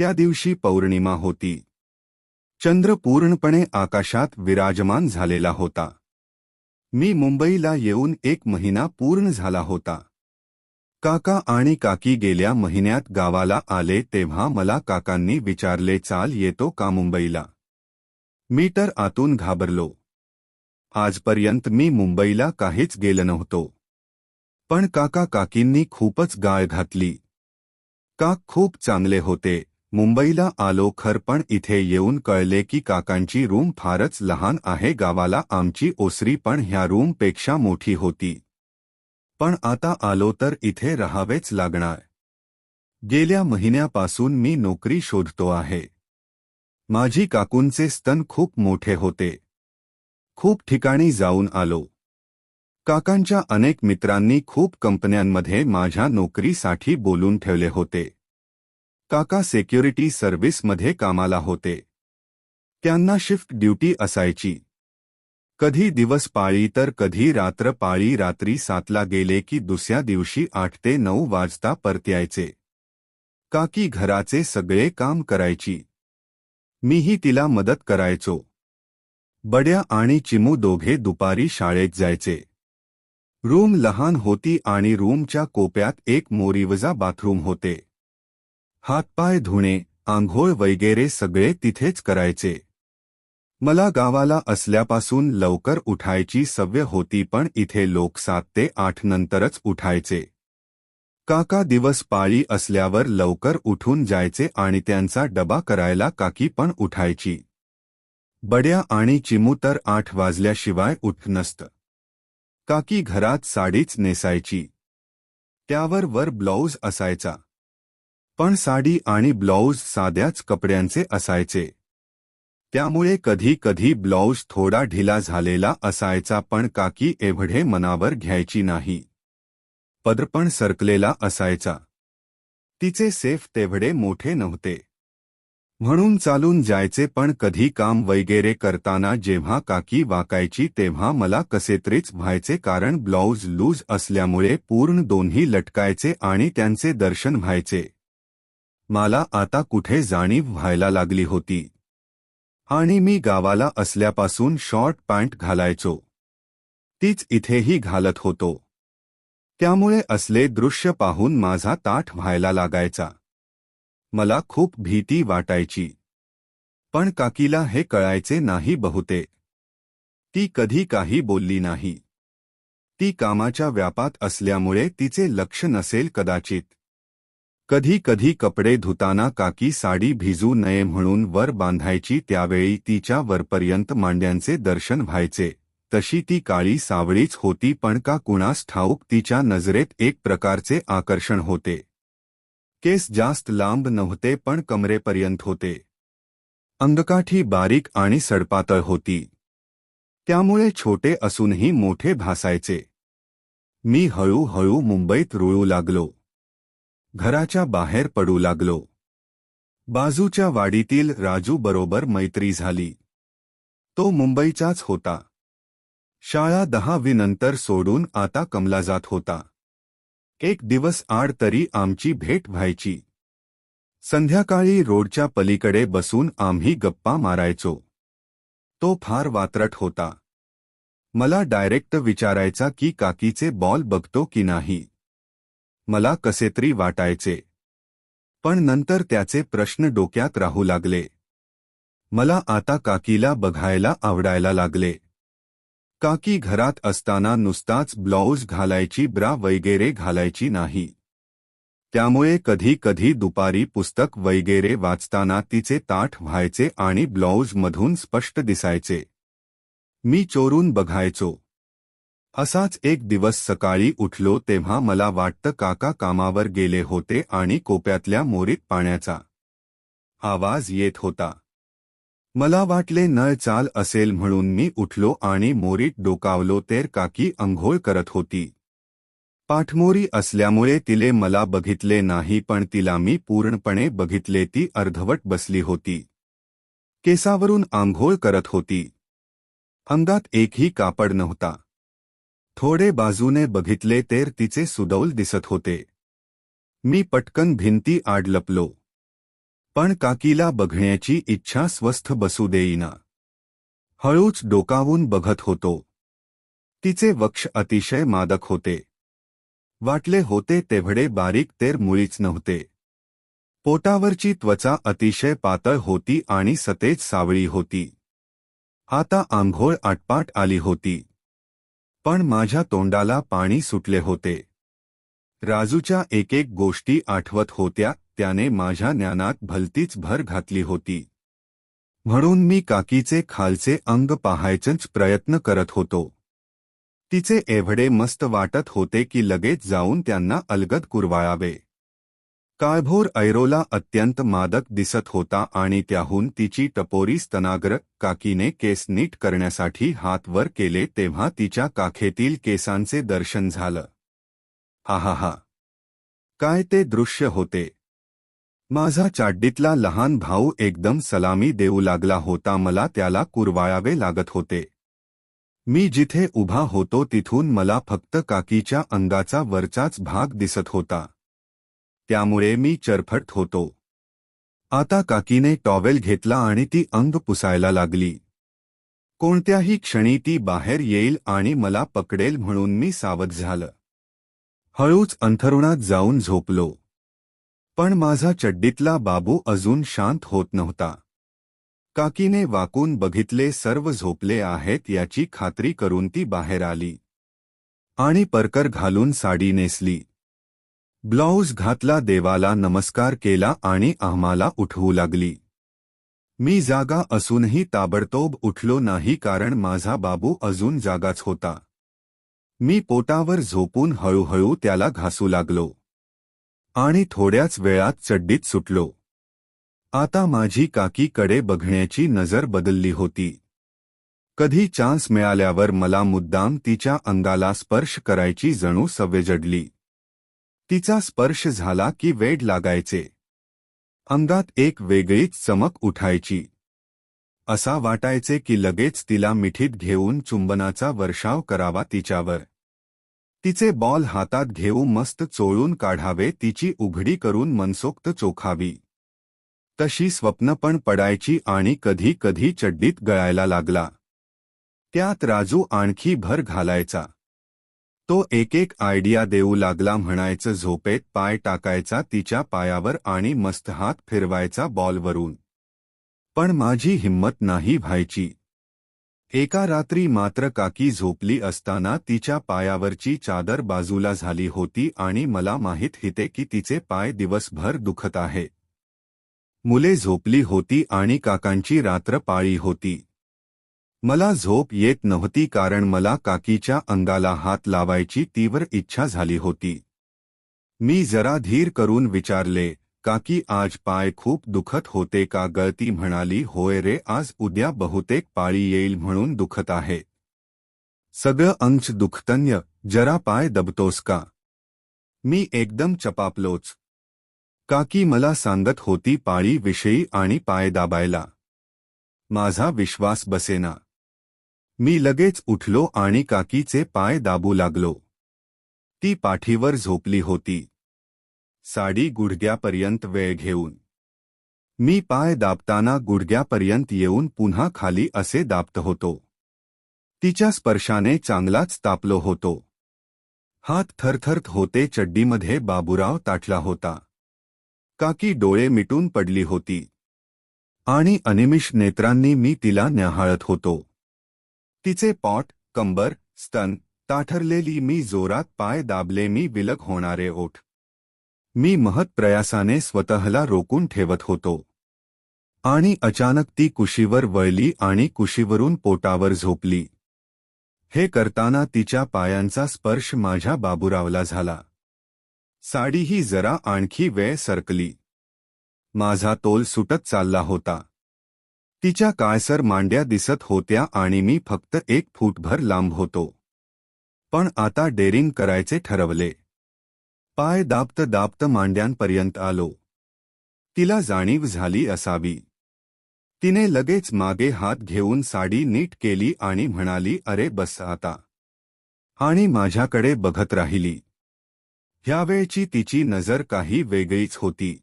त्या दिवशी पौर्णिमा होती. चंद्र पूर्णपणे आकाशात विराजमान झालेला होता. मी मुंबईला येऊन 1 महिना पूर्ण झाला होता. काका आणि काकी गेल्या महिन्यात गावाला आले तेव्हा मला काकांनी विचारले, चाल येतो का मुंबईला? मी तर आतून घाबरलो. आजपर्यंत मी मुंबईला काहीच गेलो नव्हतो. पण काका काकींनी खूपच गाळ घातली. काक खूप चांगले होते. मुंबईला आलो खर, पण इथे येऊन कळले की काकांची रूम फारच लहान आहे. गावाला आमची ओसरी पण ह्या रूमपेक्षा मोठी होती. पण आता आलो तर इथे राहावेच लागणार. गेल्या महिन्यापासून मी नोकरी शोधतो आहे. माझी काकूंचे स्तन खूप मोठे होते. खूप ठिकाणी जाऊन आलो. काकांच्या अनेक मित्रांनी खूप कंपन्यांमध्ये माझ्या नोकरीसाठी बोलून ठेवले होते. काका सिक्युरिटी सर्व्हिसमध्ये कामाला होते. त्यांना शिफ्ट ड्युटी असायची. कधी दिवस पाळी तर कधी रात्र पाळी. रात्री 7ला गेले की दुसऱ्या दिवशी 8 ते 9 वाजता परत यायचे. काकी घराचे सगळे काम करायची. मीही तिला मदत करायचो. बड्या आणि चिमू दोघे दुपारी शाळेत जायचे. रूम लहान होती आणि रूमच्या कोपऱ्यात एक मोरीवजा बाथरूम होते. हातपाय धुणे, आंघोळ वगैरे सगळे तिथेच करायचे. मला गावाला असल्यापासून लवकर उठायची सवय होती, पण इथे लोक 7 ते 8 नंतरच उठायचे. काका दिवस पाळी असल्यावर लवकर उठून जायचे आणि त्यांचा डबा करायला काकी पण उठायची. बड्या आणि चिमू तर 8 वाजल्याशिवाय उठत नसत. काकी घरात साडीच नेसायची. त्यावर वर ब्लाऊज असायचा. पण साडी आणि ब्लाऊज साध्याच कपड्यांचे असायचे. त्यामुळे कधी कधी ब्लाऊज थोडा ढिला झालेला असायचा, पण काकी एवढे मनावर घ्यायची नाही. पदर पण सरकलेला असायचा. तिचे सेफ तेवढे मोठे नव्हते. म्हणून चालून जायचे. पण कधी काम वगैरे करताना जेव्हा काकी वाकायची तेव्हा मला कसेतरीच व्हायचे, कारण ब्लाऊज लूज असल्यामुळे पूर्ण दोन्ही लटकायचे आणि त्यांचे दर्शन व्हायचे. मला आता कुठे जाणीव व्हायला लागली होती. आणि मी गावाला असल्यापासून शॉर्ट पॅन्ट घालायचो. तीच इथेही घालत होतो. त्यामुळे असले दृश्य पाहून माझा ताठ व्हायला लागायचा. मला खूप भीती वाटायची. पण काकीला हे कळायचे नाही बहुतेक. ती कधी काही बोलली नाही. ती कामाच्या व्यापात असल्यामुळे तिचे लक्ष नसेल कदाचित. कधी कधी कपडे धुताना काकी साडी भिजू नये म्हणून वर बांधायची. त्यावेळी तिच्या वरपर्यंत मांड्यांचे दर्शन व्हायचे. तशी ती काळी सावळीच होती, पण का कुणास ठाऊक तिच्या नजरेत एक प्रकारचे आकर्षण होते. केस जास्त लांब नव्हते, पण कमरेपर्यंत होते. अंगकाठी बारीक आणि सडपातळ होती. त्यामुळे छोटे असूनही मोठे भासायचे. मी हळूहळू मुंबईत रुळू लागलो. घराच्या बाहेर पडू लागलो. बाजूच्या वाडीतील राजू बरोबर मैत्री झाली. तो मुंबईचाच होता. शाळा 10वी नंतर सोडून आता कमला जात होता. एक दिवस आड तरी आमची भेट व्हायची. संध्याकाळी रोडच्या पलीकडे बसून आम्ही गप्पा मारायचो. तो फार वात्रट होता. मला डायरेक्ट विचारायचा की काकीचे बॉल बघतो की नाही. मला कसेतरी वाटायचे. पण नंतर त्याचे प्रश्न डोक्यात राहू लागले. मला आता काकीला बघायला आवडायला लागले. काकी घरात असताना नुसताच ब्लाऊज घालायची, ब्रा वगैरे घालायची नाही. त्यामुळे कधी कधी दुपारी पुस्तक वगैरे वाचताना तिचे ताठ व्हायचे आणि ब्लाऊजमधून स्पष्ट दिसायचे. मी चोरून बघायचो. असाच एक दिवस सकाळी उठलो तेव्हा मला वाटतं काका कामावर गेले होते आणि कोप्यातल्या मोरीत पाण्याचा आवाज येत होता. मला वाटले नळ चाल असेल म्हणून मी उठलो आणि मोरीत डोकावलो तर काकी अंघोळ करत होती. पाठमोरी असल्यामुळे तिले मला बघितले नाही, पण तिला मी पूर्णपणे बघितले. ती अर्धवट बसली होती. केसावरून अंघोळ करत होती. अंगात एकही कापड नव्हता. थोडे बाजूने बघितले तर तिचे सुडौल दिसत होते. मी पटकन भिंती आड लपलो. पण काकीला बघण्याची इच्छा स्वस्थ बसू देईना. हळूच डोकावून बघत होतो. तिचे वक्ष अतिशय मादक होते. वाटले होते तेवढे बारीक तेर मुळीच नव्हते. पोटावरची त्वचा अतिशय पातळ होती आणि सतेज सावळी होती. आता आंघोळ आटपाट आली होती. पण माझ्या तोंडाला पाणी सुटले होते. राजूच्या एक गोष्टी आठवत होत्या, त्याने माझ्या ज्ञानात भलतीच भर घातली होती. म्हणून मी काकीचे खालचे अंग पाहायचाच प्रयत्न करत होतो. तिचे एवढे मस्त वाटत होते की लगेच जाऊन त्यांना अलगद कुरवाळावे. काळभोर ऐरोला अत्यंत मादक दिसत होता आणि त्याहून तिची टपोरी स्तनाग्र. काकीने केस नीट करण्यासाठी हात वर केले तेव्हा तिच्या काखेतील केसांचे दर्शन झालं. हाहाहा, काय ते दृश्य होते! माझा चाड्डीतला लहान भाऊ एकदम सलामी देऊ लागला होता. मला त्याला कुरवाळावे लागत होते. मी जिथे उभा होतो तिथून मला फक्त काकीच्या अंगाचा वरचाच भाग दिसत होता. त्यामुळे मी चरफट होतो. आता काकीने टॉवेल घेतला आणि ती अंग पुसायला लागली. कोणत्याही क्षणी ती बाहेर येईल आणि मला पकडेल म्हणून मी सावध झालं. हळूच अंथरुणात जाऊन झोपलो. पण माझा चड्डीतला बाबू अजून शांत होत नव्हता. काकीने वाकून बघितले, सर्व झोपले आहेत याची खात्री करून ती बाहेर आली आणि परकर घालून साडी नेसली. ब्लाऊज घातला, देवाला नमस्कार केला आणि आम्हाला उठवू लागली. मी जागा असूनही ताबडतोब उठलो नाही कारण माझा बाबू अजून जागाच होता. मी पोटावर झोपून हळूहळू त्याला घासू लागलो आणि थोड्याच वेळात चड्डीत सुटलो. आता माझी काकीकडे बघण्याची नजर बदलली होती. कधी चान्स मिळाल्यावर मला मुद्दाम तिच्या अंगाला स्पर्श करायची जणू सवय जडली. तिचा स्पर्श झाला की वेड लागायचे. अंगात एक वेगळीच चमक उठायची. असा वाटायचे की लगेच तिला मिठीत घेऊन चुंबनाचा वर्षाव करावा तिच्यावर. तिचे बॉल हातात घेऊन मस्त चोळून काढावे, तिची उघडी करून मनसोक्त चोखावी. तशी स्वप्न पण पडायची आणि कधी कधी चड्डीत गळायला लागला. त्यात राजू आणखी भर घालायचा. तो एक आयडिया देऊ लागला. म्हणायचं झोपेत पाय टाकायचा तिच्या पायावर आणि मस्त हात फिरवायचा बॉलवरून. पण माझी हिम्मत नाही व्हायची. एका रात्री मात्र काकी झोपली असताना तिच्या पायावरची चादर बाजूला झाली होती आणि मला माहीत होते की तिचे पाय दिवसभर दुखत आहे. मुले झोपली होती आणि काकांची रात्र पाळी होती. मला झोप येत नव्हती कारण मला काकीच्या अंगाला हात लावायची तीव्र इच्छा झाली होती. मी जरा धीर करून विचारले, काकी आज पाय खूप दुखत होते का? गळती म्हणाली, होय रे, आज उद्या बहुतेक पाळी येईल म्हणून दुखत आहे. सगळं अंग दुखतंय, जरा पाय दबतोस का? मी एकदम चपापलोच. काकी मला सांगत होती पाळीविषयी आणि पाय दाबायला. माझा विश्वास बसेना. मी लगेच उठलो आणि काकीचे पाय दाबू लागलो. ती पाठीवर झोपली होती, साडी गुडघ्यापर्यंत वेळ घेऊन. मी पाय दाबताना गुडघ्यापर्यंत येऊन पुन्हा खाली असे दाबत होतो. तिच्या स्पर्शाने चांगलाच तापलो होतो. हात थरथरत होते. चड्डीमध्ये बाबूराव ताटला होता. काकी डोळे मिटून पडली होती आणि अनिमिष नेत्रांनी मी तिला न्याहाळत होतो. तिचे पोट, कंबर, स्तन ताठरलेली. मी जोरात पाय दाबले. मी विलग होणारे ओठ मी महत्प्रयासाने स्वतःला रोखून ठेवत होतो. आणि अचानक ती कुशीवर वळली आणि कुशीवरून पोटावर झोपली. हे करताना तिच्या पायांचा स्पर्श माझ्या बाबूरावला झाला. साडीही जरा आणखी वेळ सरकली. माझा तोल सुटत चालला होता. तिच्या काळसर मांड्या दिसत होत्या आणि मी फक्त 1 फूटभर लांब होतो. पण आता डेअरिंग करायचे ठरवले. पाय दाबत दाबत मांड्यांपर्यंत आलो. तिला जाणीव झाली असावी. तिने लगेच मागे हात घेऊन साडी नीट केली आणि म्हणाली, अरे बस आता, आणि माझ्याकडे बघत राहिली. ह्यावेळची तिची नजर काही वेगळीच होती.